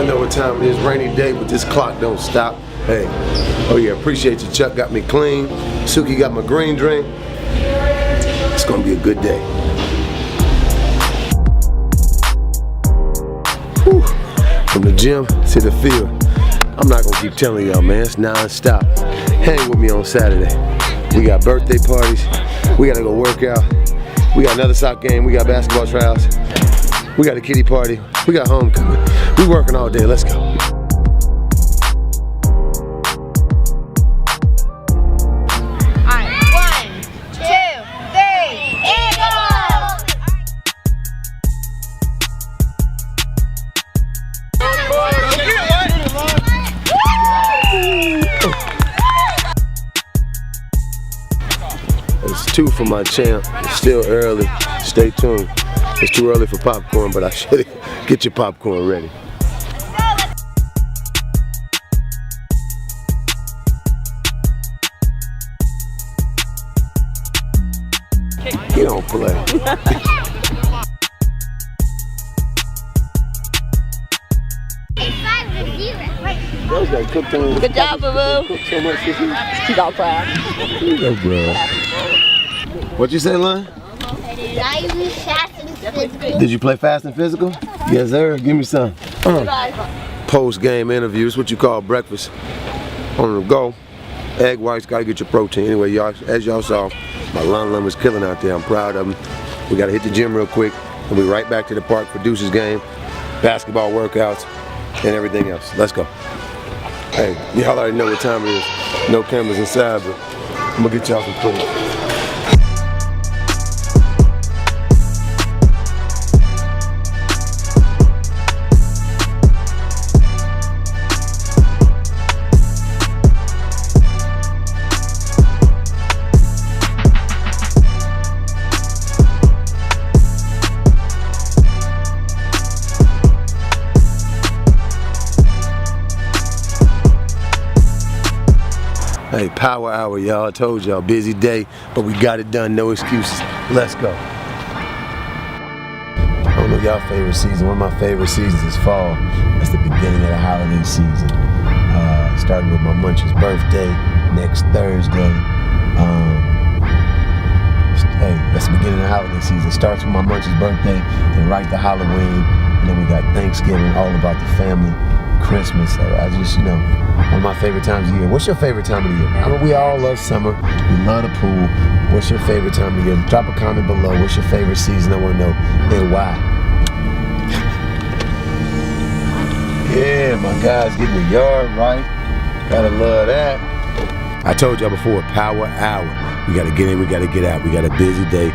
I know what time it is, rainy day, but this clock don't stop. Hey, oh yeah, appreciate you. Chuck got me clean. Suki got my green drink. It's gonna be a good day. Whew. From the gym to the field. I'm not gonna keep telling y'all, man, it's non-stop. Hang with me on Saturday. We got birthday parties. We gotta go work out. We got another soccer game. We got basketball tryouts. We got a kiddie party. We got homecoming. We working all day. Let's go. It's 2 for my champ. It's still early. Stay tuned. It's too early for popcorn, but I should get your popcorn ready. You don't play. Good job, boo-boo. Cooked so much this week. She's all proud. Oh, bro. What'd you say, Lon? Did you play fast and physical? Yes, sir. Give me some. Post-game interviews, what you call breakfast. On the go. Egg whites, gotta get your protein. Anyway, y'all, as y'all saw, my Lon was killing out there. I'm proud of him. We gotta hit the gym real quick, and we right back to the park for Deuce's game, basketball workouts, and everything else. Let's go. Hey, y'all already know what time it is. No cameras inside, but I'm gonna get y'all some footage. Hey, power hour, y'all. I told y'all, busy day, but we got it done, no excuses. Let's go. I don't know y'all favorite season. One of my favorite seasons is fall. That's the beginning of the holiday season. Starting with my Munch's birthday next Thursday. Hey, that's the beginning of the holiday season. Starts with my Munch's birthday, then right to Halloween, and then we got Thanksgiving, all about the family. Christmas. I just, you know, one of my favorite times of the year. What's your favorite time of the year? I mean, we all love summer. We love the pool. What's your favorite time of the year? Drop a comment below. What's your favorite season? I want to know. And why? Yeah, my guys getting the yard right. Gotta love that. I told y'all before, power hour. We gotta get in, we gotta get out. We got a busy day.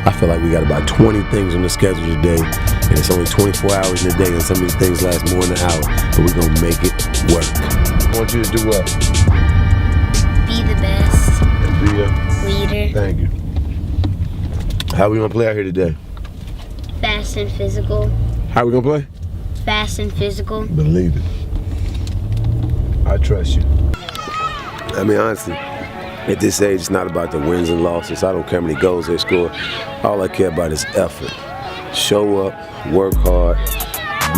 I feel like we got about 20 things on the schedule today, and it's only 24 hours in a day, and some of these things last more than an hour, but we're gonna make it work. I want you to do what? Be the best. And be a leader. Thank you. How we gonna play out here today? Fast and physical. How we gonna play? Fast and physical. Believe it. I trust you. I mean, honestly, at this age, it's not about the wins and losses. I don't care how many goals they score. All I care about is effort. Show up, work hard,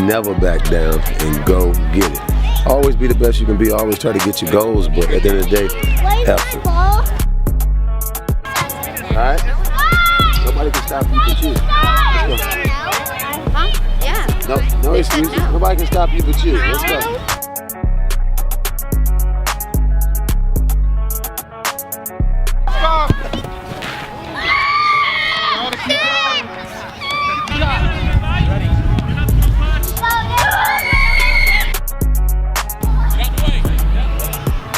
never back down, and go get it. Always be the best you can be. Always try to get your goals, but at the end of the day, effort. All right? Nobody can stop you but you. Huh? Yeah. No excuses. Nobody can stop you but you. Let's go.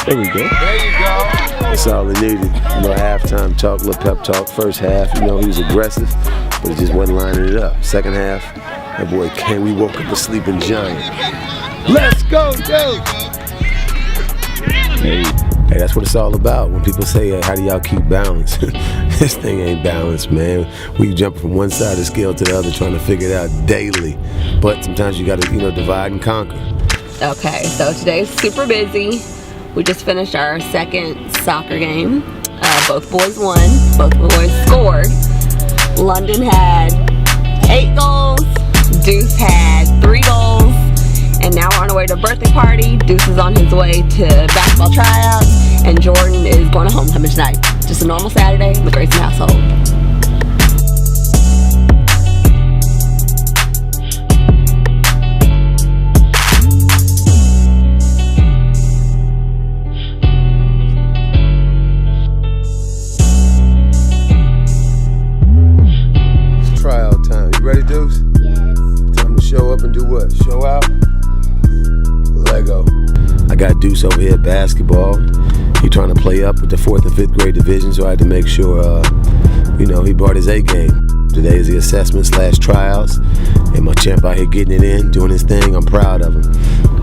There we go. There you go. That's all he needed. A little halftime talk, a little pep talk. First half, you know, he was aggressive, but he just wasn't lining it up. Second half, that boy came. We woke up a sleeping giant. Let's go, Joe. Hey, that's what it's all about. When people say, hey, how do y'all keep balance? This thing ain't balanced, man. We jump from one side of the scale to the other trying to figure it out daily. But sometimes you got to, you know, divide and conquer. Okay, so today's super busy. We just finished our second soccer game. Both boys won. Both boys scored. London had 8 goals. Deuce had 3 goals. And now we're on a birthday party. Deuce is on his way to basketball tryouts, and Jordan is going to homecoming tonight. Just a normal Saturday in the Grayson household. Tryout time. You ready, Deuce? Yes. Time to show up and do what? Show out? Lego. I got Deuce over here at basketball. He trying to play up with the 4th and 5th grade division, so I had to make sure, he brought his A game. Today is the assessment / tryouts, and my champ out here getting it in, doing his thing. I'm proud of him.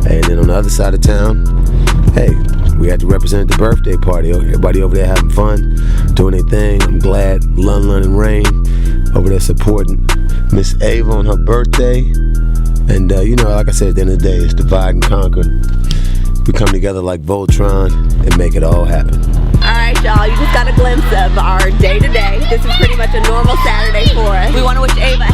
And then on the other side of town, hey, we had to represent the birthday party. Everybody over there having fun, doing their thing. I'm glad Lun and Rain over there supporting Miss Ava on her birthday. And like I said, at the end of the day, it's divide and conquer. We come together like Voltron and make it all happen. Alright y'all, you just got a glimpse of our day-to-day. This is pretty much a normal Saturday for us. We want to wish Ava a